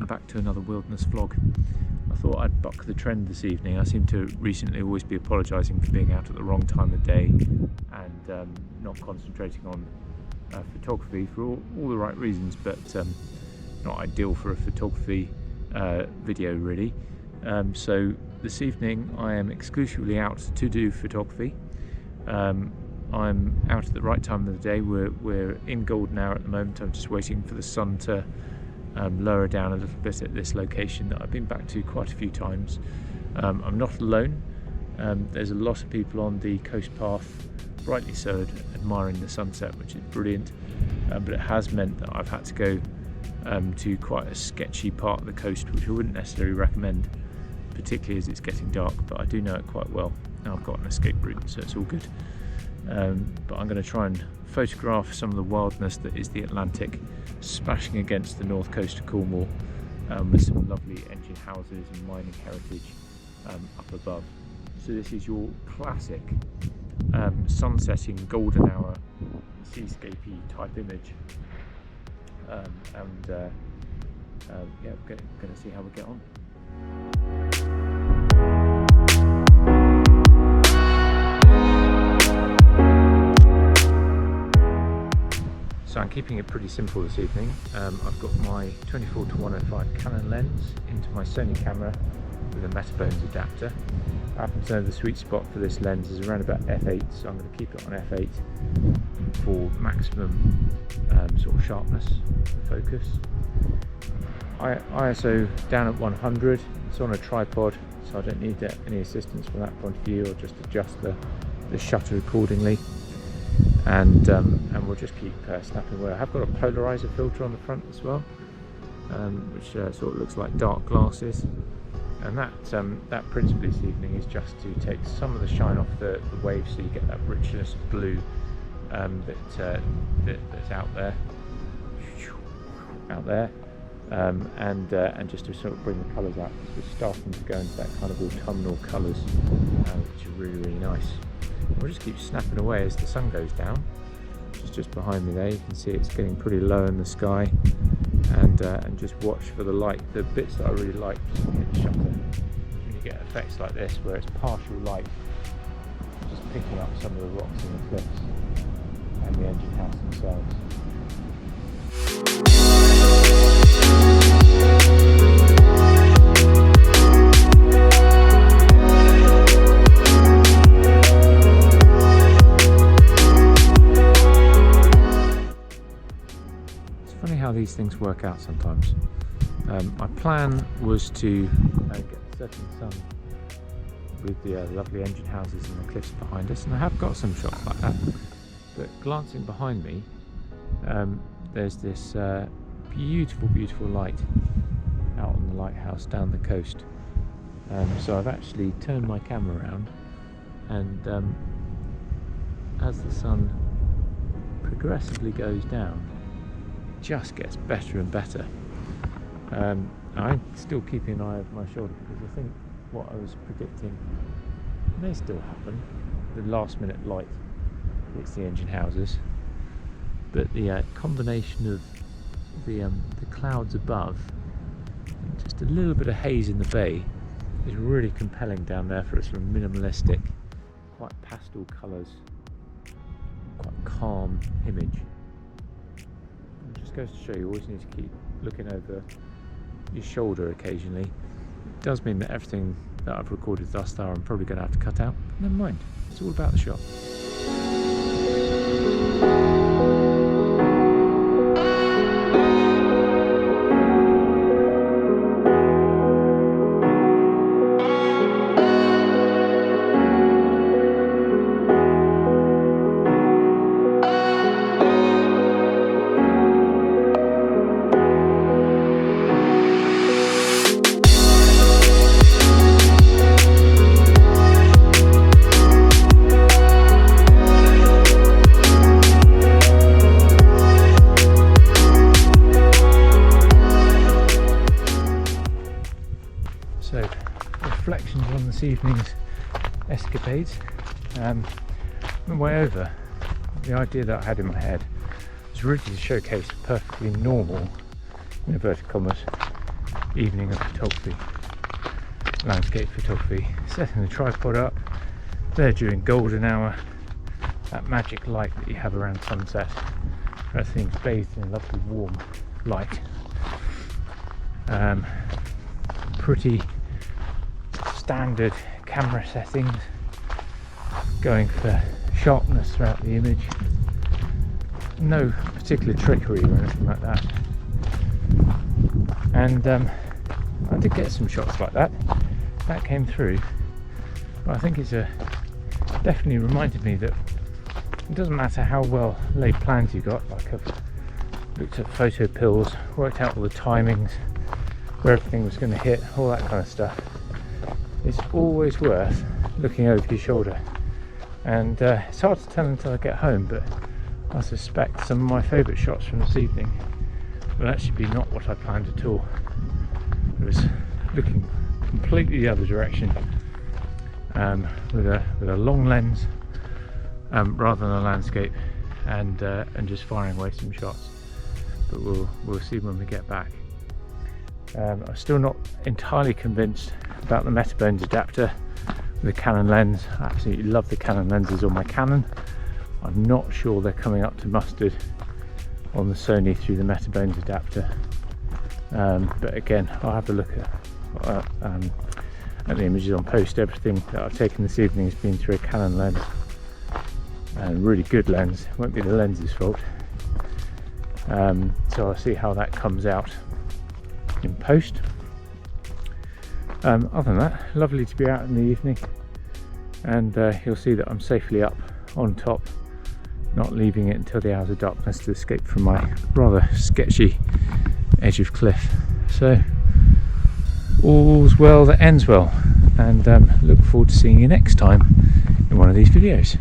and back to another wilderness vlog. I thought I'd buck the trend this evening. I seem to recently always be apologising for being out at the wrong time of day and not concentrating on photography for all the right reasons, but not ideal for a photography video really. So this evening I am exclusively out to do photography. I'm out at the right time of the day. We're in golden hour at the moment. I'm just waiting for the sun to lower down a little bit at this location that I've been back to quite a few times. I'm not alone. There's a lot of people on the coast path, rightly so, admiring the sunset, which is brilliant, but it has meant that I've had to go to quite a sketchy part of the coast, which I wouldn't necessarily recommend, particularly as it's getting dark, but I do know it quite well. Now I've got an escape route, so it's all good. But I'm going to try and photograph some of the wildness that is the Atlantic smashing against the north coast of Cornwall, with some lovely engine houses and mining heritage up above. So this is your classic sunsetting golden hour seascapey type image, yeah, we're going to see how we get on. So I'm keeping it pretty simple this evening. I've got my 24-105 Canon lens into my Sony camera with a Metabones adapter. I happen to know the sweet spot for this lens is around about f8, so I'm going to keep it on f8 for maximum sort of sharpness and focus. ISO down at 100. It's on a tripod, so I don't need any assistance from that point of view. I'll just adjust the shutter accordingly. And we'll just keep snapping away. I have got a polarizer filter on the front as well, which sort of looks like dark glasses, and that principally this evening is just to take some of the shine off the waves, so you get that richness of blue that's out there, and just to sort of bring the colours out, because we're starting to go into that kind of autumnal colours, which are really, really nice. We'll just keep snapping away as the sun goes down, which is just behind me there. You can see it's getting pretty low in the sky, and just watch for the light. The bits that I really like, just hit the shutter. When you get effects like this where it's partial light, just picking up some of the rocks in the cliffs and the engine house themselves. How these things work out sometimes. My plan was to get the setting sun with the lovely engine houses and the cliffs behind us, and I have got some shots like that, but glancing behind me, there's this beautiful light out on the lighthouse down the coast. So I've actually turned my camera around, and as the sun progressively goes down, just gets better and better. I'm still keeping an eye over my shoulder, because I think what I was predicting may still happen. The last minute light hits the engine houses, but the combination of the clouds above and just a little bit of haze in the bay is really compelling down there for a sort of minimalistic, quite pastel colours, quite calm image. Goes to show you always need to keep looking over your shoulder occasionally. It does mean that everything that I've recorded thus far I'm probably going to have to cut out, but never mind, it's all about the shot. Reflections on this evening's escapades. On the way over, the idea that I had in my head was really to showcase a perfectly normal, in inverted commas, evening of photography, landscape photography. Setting the tripod up there during golden hour, that magic light that you have around sunset. Everything's bathed in lovely warm light. Pretty standard camera settings, going for sharpness throughout the image. No particular trickery or anything like that. And I did get some shots like that. That came through. But I think it's definitely reminded me that it doesn't matter how well laid plans you got. Like I've looked at photo pills, worked out all the timings, where everything was going to hit, all that kind of stuff. It's always worth looking over your shoulder. And it's hard to tell until I get home, but I suspect some of my favourite shots from this evening will actually be not what I planned at all. It was looking completely the other direction, with a long lens rather than a landscape, and just firing away some shots. But we'll see when we get back. I'm still not entirely convinced about the Metabones adapter with the Canon lens. I absolutely love the Canon lenses on my Canon. I'm not sure they're coming up to mustard on the Sony through the Metabones adapter. But again, I'll have a look at the images on post. Everything that I've taken this evening has been through a Canon lens, and a really good lens. It won't be the lens's fault. So I'll see how that comes out in post. Other than that, lovely to be out in the evening, and you'll see that I'm safely up on top, not leaving it until the hours of darkness to escape from my rather sketchy edge of cliff. So all's well that ends well, and look forward to seeing you next time in one of these videos.